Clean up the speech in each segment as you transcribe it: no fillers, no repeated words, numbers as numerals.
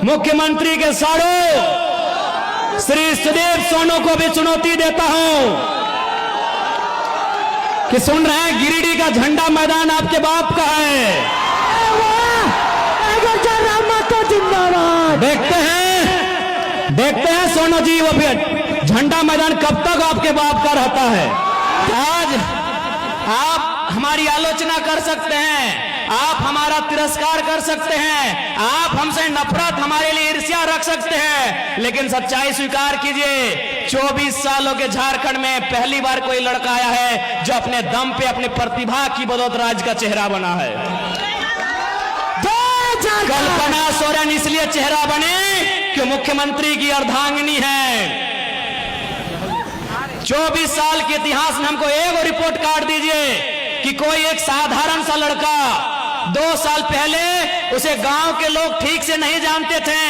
मुख्यमंत्री के साड़ू श्री सुदीप सोनू को भी चुनौती देता हूं कि सुन रहे हैं, गिरिडीह का झंडा मैदान आपके बाप का है। देखते हैं सोनू जी, वो फिर झंडा मैदान कब तक आपके बाप का रहता है। आज आप हमारी आलोचना कर सकते हैं, आप हमारा तिरस्कार कर सकते हैं, आप हमसे नफरत, हमारे लिए ईर्ष्या रख सकते हैं, लेकिन सच्चाई स्वीकार कीजिए, 24 सालों के झारखंड में पहली बार कोई लड़का आया है जो अपने दम पे, अपनी प्रतिभा की बदौलत राज्य का चेहरा बना है। कल्पना सोरेन इसलिए चेहरा बने कि मुख्यमंत्री की अर्धांगिनी है। 24 साल के इतिहास में हमको एक रिपोर्ट कार्ड दीजिए कि कोई एक साधारण सा लड़का 2 साल पहले उसे गांव के लोग ठीक से नहीं जानते थे,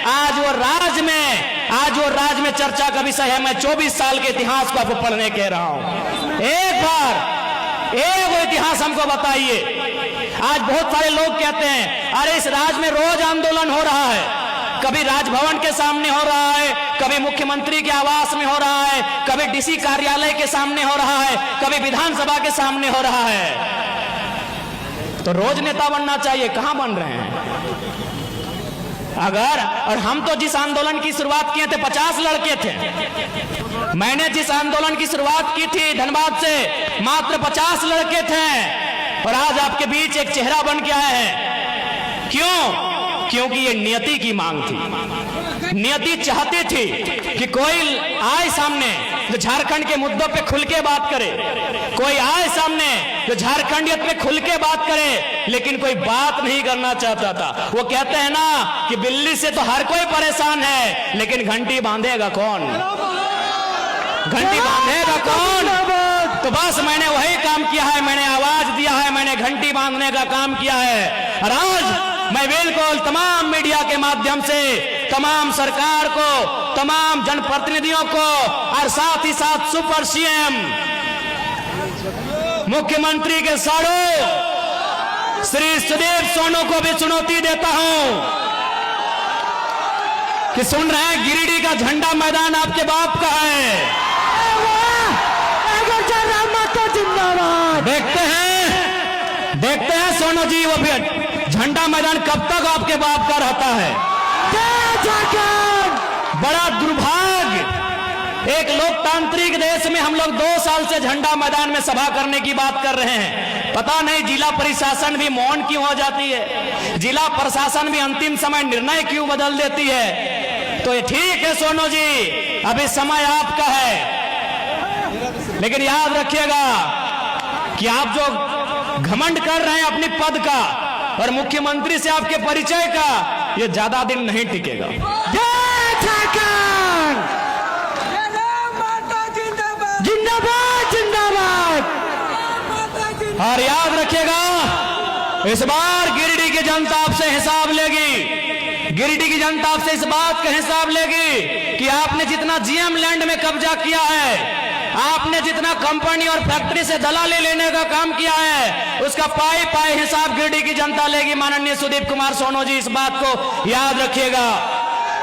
आज वो राज्य में चर्चा का विषय है। मैं 24 साल के इतिहास को आपको पढ़ने कह रहा हूं। एक बार एक इतिहास हमको बताइए। आज बहुत सारे लोग कहते हैं, अरे इस राज्य में रोज आंदोलन हो रहा है, कभी राजभवन के सामने हो रहा है, कभी मुख्यमंत्री के आवास में हो रहा है, कभी डीसी कार्यालय के सामने हो रहा है, कभी विधानसभा के सामने हो रहा है। तो रोज नेता बनना चाहिए, कहां बन रहे हैं? और हम तो जिस आंदोलन की शुरुआत किए थे 50 लड़के थे। मैंने जिस आंदोलन की शुरुआत की थी धनबाद से, मात्र 50 लड़के थे, और आज आपके बीच एक चेहरा बन के आया है। क्यों? क्योंकि ये नियति की मांग थी। नियति चाहती थी कि कोई आए सामने जो झारखंड के मुद्दों पे खुल के बात करे, कोई आए सामने जो झारखंडियत पे खुल के बात करे, लेकिन कोई बात नहीं करना चाहता था। वो कहते हैं ना कि बिल्ली से तो हर कोई परेशान है, लेकिन घंटी बांधेगा कौन? घंटी बांधेगा कौन? तो बस मैंने वही काम किया है, मैंने आवाज दिया है, मैंने घंटी बांधने का काम किया है। और आज मैं बिल्कुल तमाम मीडिया के माध्यम से तमाम सरकार को, तमाम जनप्रतिनिधियों को, और साथ ही साथ सुपर सीएम मुख्यमंत्री के साड़ू श्री सुदीप सोनू को भी चुनौती देता हूं कि सुन रहे हैं, गिरिडीह का झंडा मैदान आपके बाप का है। देखते हैं सोनू जी, वो फिर झंडा मैदान कब तक आपके बाप का रहता है। बड़ा दुर्भाग्य, एक लोकतांत्रिक देश में हम लोग 2 साल से झंडा मैदान में सभा करने की बात कर रहे हैं। पता नहीं जिला प्रशासन भी मौन क्यों हो जाती है, जिला प्रशासन भी अंतिम समय निर्णय क्यों बदल देती है। तो ये ठीक है सोनू जी, अभी समय आपका है, लेकिन याद रखिएगा कि आप जो घमंड कर रहे हैं अपने पद का और मुख्यमंत्री से आपके परिचय का, ये ज्यादा दिन नहीं टिकेगा। जिंदाबाद जिंदाबाद। और याद रखिएगा, इस बार गिरिडीह की जनता आपसे हिसाब लेगी। गिरिडीह की जनता आपसे इस बात का हिसाब लेगी कि आपने जितना जीएम लैंड में कब्जा किया है, आपने जितना कंपनी और फैक्ट्री से दलाली लेने का काम किया है, उसका पाई पाई हिसाब गिरिडीह की जनता लेगी। माननीय सुदीप कुमार सोनू जी, इस बात को याद रखिएगा।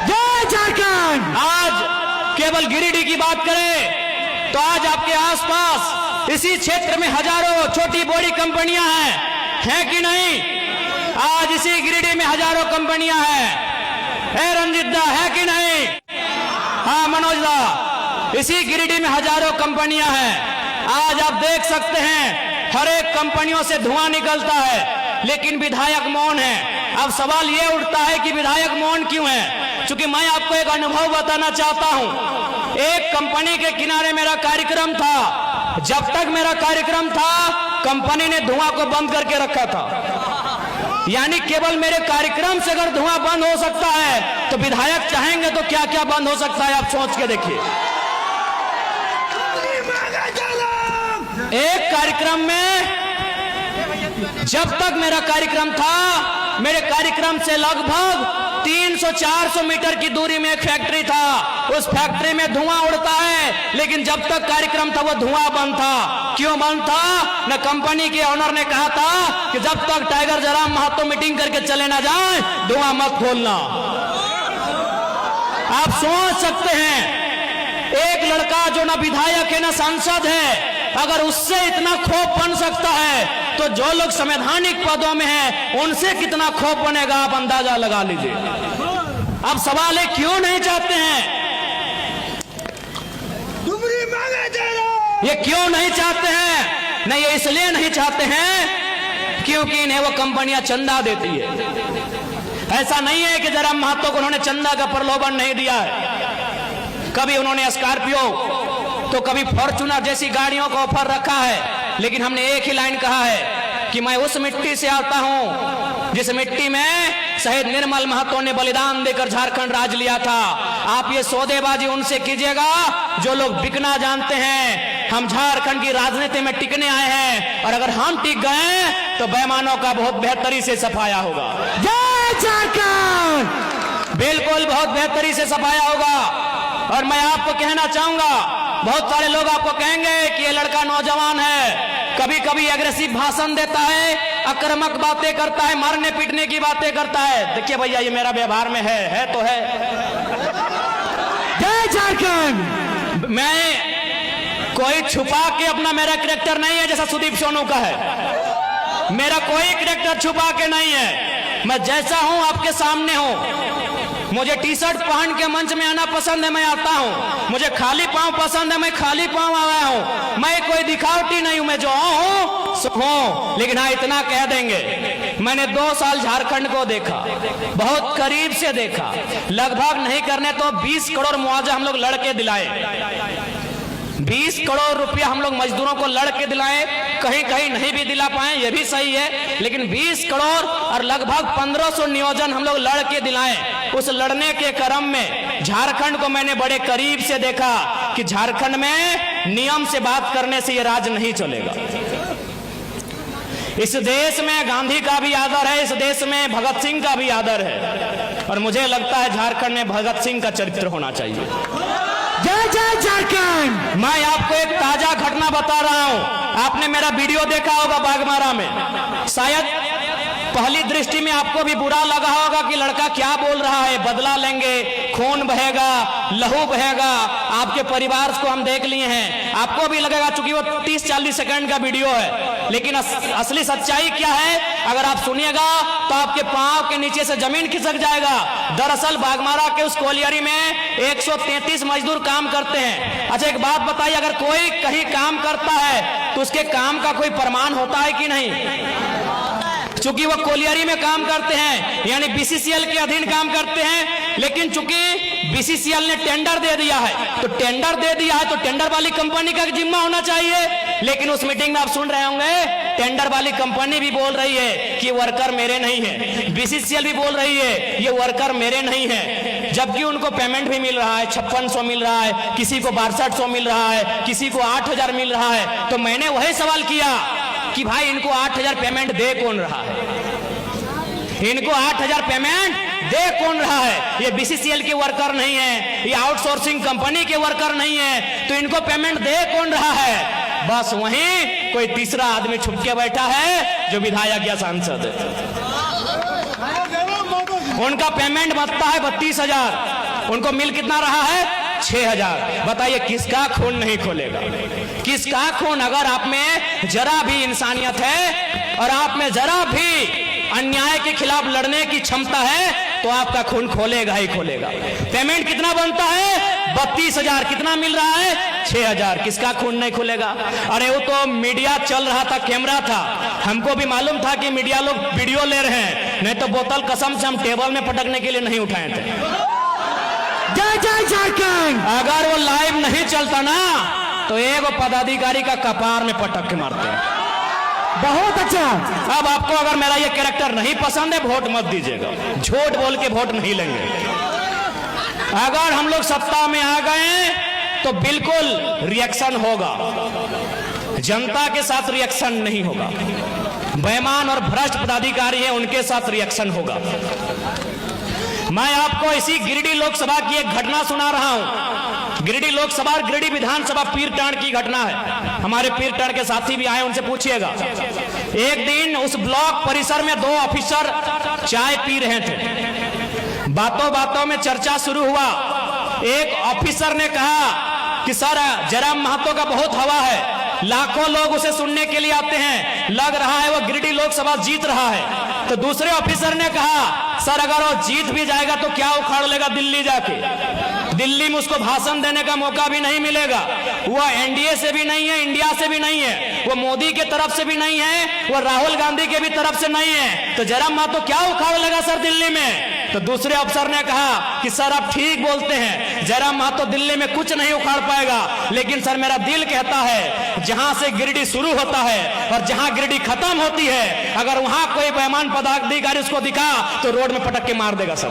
जय झारखंड। आज केवल गिरिडीह की बात करें तो आज आपके आसपास इसी क्षेत्र में हजारों छोटी बड़ी कंपनियां हैं कि नहीं? आज इसी गिरिडीह में हजारों कंपनियां हैं। रंजित दा, है कि नहीं? हाँ मनोज दा, इसी गिरिडीह में हजारों कंपनियां हैं। आज आप देख सकते हैं, हर एक कंपनियों से धुआं निकलता है, लेकिन विधायक मौन है। अब सवाल ये उठता है कि विधायक मौन क्यों है? क्योंकि मैं आपको एक अनुभव बताना चाहता हूं। एक कंपनी के किनारे मेरा कार्यक्रम था। जब तक मेरा कार्यक्रम था, कंपनी ने धुआं को बंद करके रखा था। यानी केवल मेरे कार्यक्रम से अगर धुआं बंद हो सकता है, तो विधायक चाहेंगे तो क्या क्या बंद हो सकता है, आप सोच के देखिए। एक कार्यक्रम में, जब तक मेरा कार्यक्रम था, मेरे कार्यक्रम से लगभग 300-400 मीटर की दूरी में एक फैक्ट्री था। उस फैक्ट्री में धुआं उड़ता है, लेकिन जब तक कार्यक्रम था वो धुआं बंद था। क्यों बंद था? न कंपनी के ओनर ने कहा था कि जब तक टाइगर जराम महतो मीटिंग करके चले ना जाए, धुआं मत खोलना। आप सोच सकते हैं, एक लड़का जो ना विधायक है ना सांसद है, अगर उससे इतना खौफ बन सकता है तो जो लोग संवैधानिक पदों में हैं उनसे कितना खौफ बनेगा, आप अंदाजा लगा लीजिए। अब सवाल है, क्यों नहीं चाहते हैं? ये क्यों नहीं चाहते हैं? नहीं, ये इसलिए नहीं चाहते हैं क्योंकि इन्हें वो कंपनियां चंदा देती है। ऐसा नहीं है कि जरा महतो को उन्होंने चंदा का प्रलोभन नहीं दिया है। कभी उन्होंने स्कॉर्पियो तो कभी फॉर्च्यूनर जैसी गाड़ियों का ऑफर रखा है, लेकिन हमने एक ही लाइन कहा है कि मैं उस मिट्टी से आता हूं जिस मिट्टी में शहीद निर्मल महतो ने बलिदान देकर झारखंड राज लिया था। आप ये सौदेबाजी उनसे कीजिएगा जो लोग बिकना जानते हैं। हम झारखंड की राजनीति में टिकने आए हैं, और अगर हम टिक गए तो बेईमानों का बहुत बेहतरी से सफाया होगा। जय झारखंड! बिल्कुल बहुत बेहतरी से सफाया होगा। और मैं आपको कहना चाहूंगा, बहुत सारे लोग आपको कहेंगे कि ये लड़का नौजवान है, कभी कभी एग्रेसिव भाषण देता है, आक्रामक बातें करता है, मारने पीटने की बातें करता है। देखिए भैया, ये मेरा व्यवहार में है तो है। जय झारखंड! मैं कोई छुपा के अपना मेरा कैरेक्टर नहीं है जैसा सुदीप सोनू का है। मेरा कोई कैरेक्टर छुपा के नहीं है, मैं जैसा हूं आपके सामने हूं। मुझे टी शर्ट पहन के मंच में आना पसंद है, मैं आता हूं। मुझे खाली पांव पसंद है, मैं खाली पांव आया हूं। मैं कोई दिखावटी नहीं हूं, मैं जो हूं सो हूं। लेकिन हाँ, इतना कह देंगे, मैंने 2 साल झारखंड को देखा, बहुत करीब से देखा। लगभग नहीं करने तो 20 करोड़ मुआवजा हम लोग लड़के दिलाए। 20 करोड़ रुपया हम लोग मजदूरों को लड़के दिलाए, कहीं कहीं नहीं भी दिला पाए, ये भी सही है, लेकिन 20 करोड़ और लगभग 1500 नियोजन हम लोग लड़के दिलाए। उस लड़ने के क्रम में झारखंड को मैंने बड़े करीब से देखा कि झारखंड में नियम से बात करने से ये राज नहीं चलेगा। इस देश में गांधी का भी आदर है, इस देश में भगत सिंह का भी आदर है, और मुझे लगता है झारखंड में भगत सिंह का चरित्र होना चाहिए। जय जय झारखंड! मैं आपको एक ताजा घटना बता रहा हूं। आपने मेरा वीडियो देखा होगा बागमारा में, शायद पहली दृष्टि में आपको भी बुरा लगा होगा कि लड़का क्या बोल रहा है, बदला लेंगे, खून बहेगा, लहू बहेगा। आपके परिवार को हम देख लिए हैं, आपको भी लगेगा चूंकि वो 30-40 सेकंड का वीडियो है, लेकिन असली सच्चाई क्या है अगर आप सुनिएगा तो आपके पांव के नीचे से जमीन खिसक जाएगा। दरअसल बागमारा के उस कोलियरी में 133 मजदूर काम करते हैं। अच्छा, एक बात बताइए, अगर कोई कहीं काम करता है तो उसके काम का कोई प्रमाण होता है कि नहीं? चूंकि वो कोलियरी में काम करते हैं, यानी बीसीसीएल के अधीन काम करते हैं, लेकिन चूंकि बीसीसीएल ने टेंडर दे दिया है, तो टेंडर दे दिया है तो टेंडर वाली कंपनी का जिम्मा होना चाहिए। लेकिन उस मीटिंग में आप सुन रहे होंगे, टेंडर वाली कंपनी भी बोल रही है कि वर्कर मेरे नहीं है, बीसीसीएल भी बोल रही है ये वर्कर मेरे नहीं है, जबकि उनको पेमेंट भी मिल रहा है, 5600 मिल रहा है, किसी को 6200 मिल रहा है, किसी को 8000 मिल रहा है। तो मैंने वही सवाल किया कि भाई इनको 8000 पेमेंट दे कौन रहा है? इनको 8000 पेमेंट दे कौन रहा है? ये बीसीसीएल के वर्कर नहीं है, ये आउटसोर्सिंग कंपनी के वर्कर नहीं है, तो इनको पेमेंट दे कौन रहा है? बस वहीं कोई तीसरा आदमी छुप के बैठा है जो विधायक या सांसद है। उनका पेमेंट बनता है 32,000, उनको मिल कितना रहा है? 6,000। बताइए किसका खून नहीं खोलेगा? किसका खून? अगर आप में जरा भी इंसानियत है और आप में जरा भी अन्याय के खिलाफ लड़ने की क्षमता है तो आपका खून खोलेगा ही खोलेगा। पेमेंट कितना बनता है? 32,000। कितना मिल रहा है? 6,000। किसका खून नहीं खोलेगा? अरे वो तो मीडिया चल रहा था, कैमरा था, हमको भी मालूम था कि मीडिया लोग वीडियो ले रहे हैं, नहीं तो बोतल कसम से हम टेबल में पटकने के लिए नहीं उठाए थे। जय जय झारखंड! अगर वो लाइव नहीं चलता ना तो एक पदाधिकारी का कपार में पटक के मारते हैं। बहुत अच्छा। अब आपको अगर मेरा ये कैरेक्टर नहीं पसंद है, वोट मत दीजिएगा, झूठ बोल के वोट नहीं लेंगे। अगर हम लोग सत्ता में आ गए तो बिल्कुल रिएक्शन होगा, जनता के साथ रिएक्शन नहीं होगा। बेईमान और भ्रष्ट पदाधिकारी हैं, उनके साथ रिएक्शन होगा। मैं आपको इसी गिरिडीह लोकसभा की एक घटना सुना रहा हूं। गिरिडीह लोकसभा और गिरिडीह विधानसभा पीरटांड की घटना है। हमारे पीरटांड के साथी भी आए, उनसे पूछिएगा। एक दिन उस ब्लॉक परिसर में 2 ऑफिसर चाय पी रहे थे। बातों बातों में चर्चा शुरू हुआ एक ऑफिसर ने कहा कि सर जयराम महतो का बहुत हवा है, लाखों लोग उसे सुनने के लिए आते हैं, लग रहा है वो गिरिडीह लोकसभा जीत रहा है। तो दूसरे ऑफिसर ने कहा सर अगर वो जीत भी जाएगा तो क्या उखाड़ लेगा दिल्ली जाके, दिल्ली में उसको भाषण देने का मौका भी नहीं मिलेगा। वो एनडीए से भी नहीं है, इंडिया से भी नहीं है, वो मोदी के तरफ से भी नहीं है, वो राहुल गांधी के भी तरफ से नहीं है, तो जयराम महतो क्या उखाड़ लेगा सर दिल्ली में। तो दूसरे अफसर ने कहा कि सर आप ठीक बोलते हैं, जयराम महतो दिल्ली में कुछ नहीं उखाड़ पाएगा, लेकिन सर मेरा दिल कहता है जहां से गिरिडीह शुरू होता है और जहां गिरिडीह खत्म होती है, अगर वहां कोई बेईमान पदाधिकारी उसको दिखा तो रोड में पटक के मार देगा सर।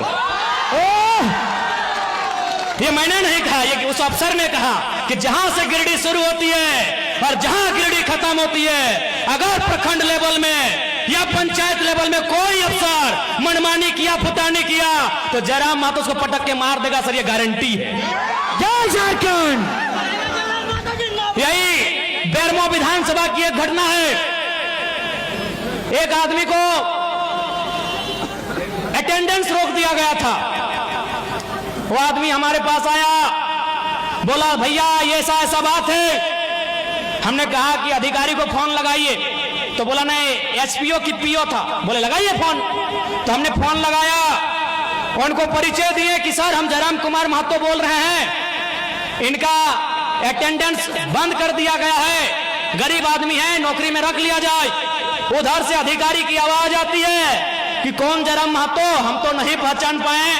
ये मैंने नहीं कहा, ये उस अफसर ने कहा कि जहां से गिरिडीह शुरू होती है और जहां गिरिडीह खत्म होती है, अगर प्रखंड लेवल में या पंचायत लेवल में कोई अफसर मनमानी किया, फुटानी किया, तो जयराम महतो उसको पटक के मार देगा सर, ये गारंटी है। जय झारखंड। यही बेरमो विधानसभा की एक घटना है। एक आदमी को अटेंडेंस रोक दिया गया था। वो आदमी हमारे पास आया, बोला भैया ये ऐसा ऐसा बात है। हमने कहा कि अधिकारी को फोन लगाइए, तो बोला नहीं एसपीओ की पीओ था, बोले लगाइए फोन। तो हमने फोन लगाया, उनको परिचय दिए कि सर हम जयराम कुमार महतो बोल रहे हैं, इनका अटेंडेंस बंद कर दिया गया है, गरीब आदमी है, नौकरी में रख लिया जाए। उधर से अधिकारी की आवाज आती है कि कौन जयराम महतो, हम तो नहीं पहचान पाए।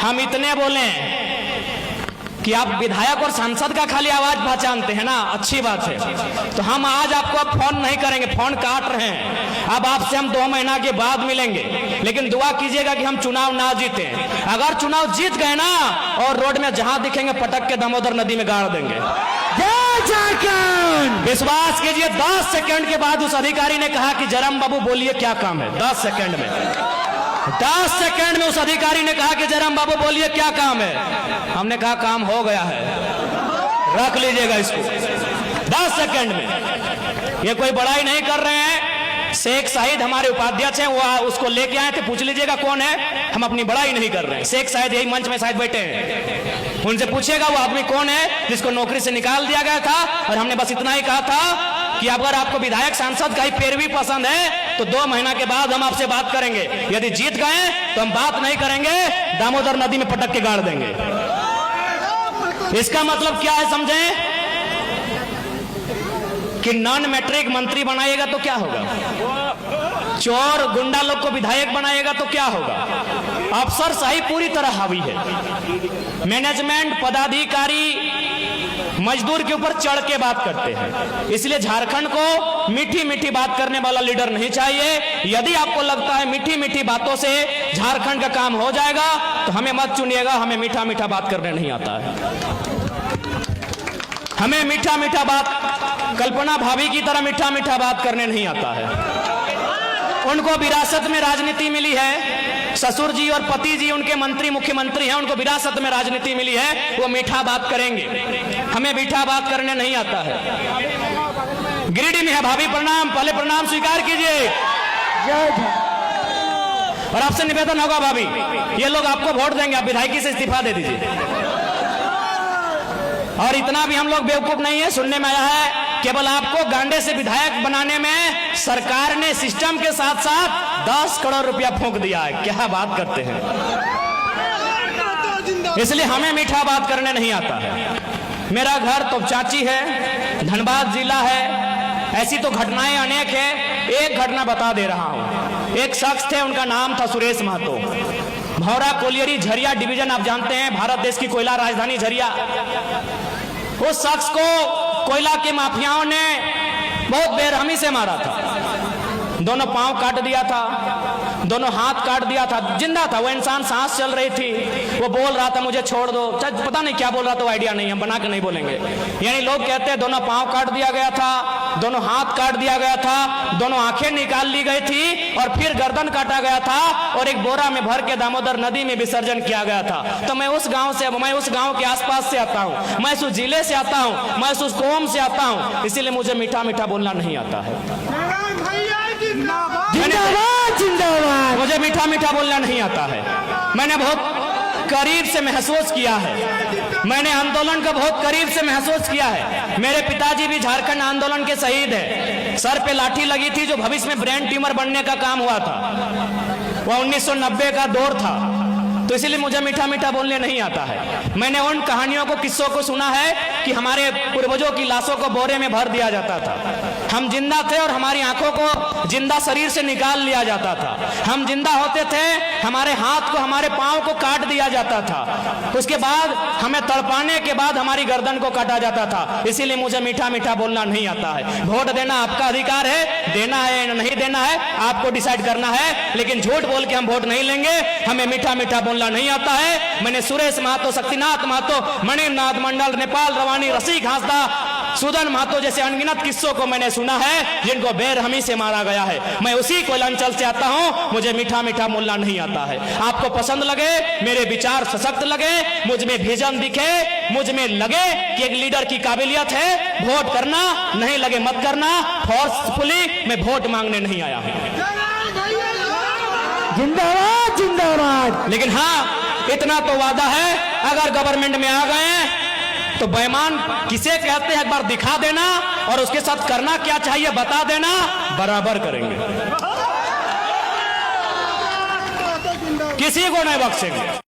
हम इतने बोले कि आप विधायक और सांसद का खाली आवाज पहचानते हैं ना, अच्छी बात है, तो हम आज आपको अब फोन नहीं करेंगे, फोन काट रहे हैं। अब आपसे हम 2 महीना के बाद मिलेंगे, लेकिन दुआ कीजिएगा कि हम चुनाव ना जीते। अगर चुनाव जीत गए ना और रोड में जहां दिखेंगे पटक के दामोदर नदी में गाड़ देंगे। जय झारखंड। विश्वास कीजिए 10 सेकंड के बाद उस अधिकारी ने कहा कि जयराम बाबू बोलिए क्या काम है। 10 सेकंड में 10 सेकंड में उस अधिकारी ने कहा कि जयराम बाबू बोलिए क्या काम है। हमने कहा काम हो गया है, रख लीजिएगा इसको। 10 सेकंड में, ये कोई बड़ाई नहीं कर रहे हैं। शेख शाहिद हमारे उपाध्यक्ष हैं, वो उसको लेके आए थे, पूछ लीजिएगा कौन है, हम अपनी बड़ाई नहीं कर रहे हैं। शेख शाहिद यही मंच में शायद बैठे हैं, उनसे पूछिएगा वो आदमी कौन है जिसको नौकरी से निकाल दिया गया था। और हमने बस इतना ही कहा था कि अगर आपको विधायक सांसद का ही पैरवी पसंद है तो 2 महीना के बाद हम आपसे बात करेंगे, यदि जीत गए तो हम बात नहीं करेंगे, दामोदर नदी में पटक के गाड़ देंगे। इसका मतलब क्या है समझें कि नॉन मैट्रिक मंत्री बनाएगा तो क्या होगा, चोर गुंडा लोग को विधायक बनाएगा तो क्या होगा। अफसर शाही पूरी तरह हावी है, मैनेजमेंट पदाधिकारी मजदूर के ऊपर चढ़ के बात करते हैं। इसलिए झारखंड को मीठी मीठी बात करने वाला लीडर नहीं चाहिए। यदि आपको लगता है मीठी मीठी बातों से झारखंड का काम हो जाएगा तो हमें मत चुनिएगा, हमें मीठा मीठा बात करने नहीं आता है। हमें मीठा मीठा बात कल्पना भाभी की तरह मीठा मीठा बात करने नहीं आता है। उनको विरासत में राजनीति मिली है, ससुर जी और पति जी उनके मंत्री मुख्यमंत्री हैं, उनको विरासत में राजनीति मिली है, वो मीठा बात करेंगे। हमें मीठा बात करने नहीं आता है। गिरिडीह में है भाभी, प्रणाम, पहले प्रणाम स्वीकार कीजिए। और आपसे निवेदन होगा भाभी, ये लोग आपको वोट देंगे, आप विधायकी से इस्तीफा दे दीजिए। और इतना भी हम लोग बेवकूफ नहीं है, सुनने में आया है केवल आपको गांडे से विधायक बनाने में सरकार ने सिस्टम के साथ साथ 10 करोड़ रुपया फूंक दिया है। क्या बात करते हैं, इसलिए हमें मीठा बात करने नहीं आता है। मेरा घर तो चाची है, धनबाद जिला है, ऐसी तो घटनाएं अनेक है। एक घटना बता दे रहा हूं। एक शख्स थे, उनका नाम था सुरेश महतो, भौरा कोलियरी झरिया डिवीजन, आप जानते हैं भारत देश की कोयला राजधानी झरिया। उस शख्स को कोयला के माफियाओं ने बहुत बेरहमी से मारा था, दोनों पांव काट दिया था, दोनों हाथ काट दिया था, जिंदा था वो इंसान, सांस चल रही थी, वो बोल रहा था मुझे छोड़ दो, पता नहीं क्या बोल रहा था, वो आइडिया नहीं, हम बना के नहीं बोलेंगे। यानी लोग कहते हैं दोनों पांव काट दिया गया था, दोनों हाथ काट दिया गया था, दोनों आंखें निकाल ली गई थी और फिर गर्दन काटा गया था और एक बोरा में भर के दामोदर नदी में विसर्जन किया गया था। तो मैं उस गांव के आसपास से आता हूं, मैं उस जिले से आता हूं, मैं उस कौम से आता हूं, इसीलिए मुझे मीठा मीठा बोलना नहीं आता है। जिंदाबाद जिंदाबाद। मुझे मीठा मीठा बोलना नहीं आता है। मैंने बहुत करीब से महसूस किया है। मैंने आंदोलन को बहुत करीब से महसूस किया है। मेरे पिताजी भी झारखंड आंदोलन के शहीद हैं। सर पे लाठी लगी थी, जो भविष्य में ब्रेन ट्यूमर बनने का काम हुआ था। वह 1990 का दौर था, तो इसीलिए मुझे मीठा मीठा बोलने नहीं आता है। मैंने उन कहानियों को, किस्सों को सुना है कि हमारे पूर्वजों की लाशों को बोरे में भर दिया जाता था। हम जिंदा थे और हमारी आंखों को जिंदा शरीर से निकाल लिया जाता था। हम जिंदा होते थे, हमारे हाथ को, हमारे पांव को काट दिया जाता था। उसके बाद हमें तड़पाने के बाद हमारी गर्दन को काटा जाता था। इसीलिए मुझे मीठा मीठा बोलना नहीं आता है। वोट देना आपका अधिकार है, देना है या नहीं देना है आपको डिसाइड करना है, लेकिन झूठ बोल के हम वोट नहीं लेंगे। हमें मीठा मीठा बोलना नहीं आता है। मैंने सुरेश महतो, शक्तिनाथ महतो, मणिनाथ मंडल, नेपाल रवानी, रसिक हांसदा, सुदन महतो जैसे अनगिनत किस्सों को मैंने सुना है, जिनको बेरहमी से मारा गया है। मैं उसी कोयलांचल से आता हूं। मुझे मीठा मीठा बोलना नहीं आता है। आपको पसंद लगे, मेरे विचार सशक्त लगे, मुझ में विजन दिखे, मुझ में लगे कि एक लीडर की काबिलियत है, वोट करना, नहीं लगे मत करना। फोर्सफुली मैं वोट मांगने नहीं आया हूं। जिंदाबाद जिंदाबाद। लेकिन हाँ, इतना तो वादा है, अगर गवर्नमेंट में आ गए तो बेईमान किसे कहते हैं एक बार दिखा देना, और उसके साथ करना क्या चाहिए बता देना, बराबर करेंगे, किसी को नहीं बख्शेंगे।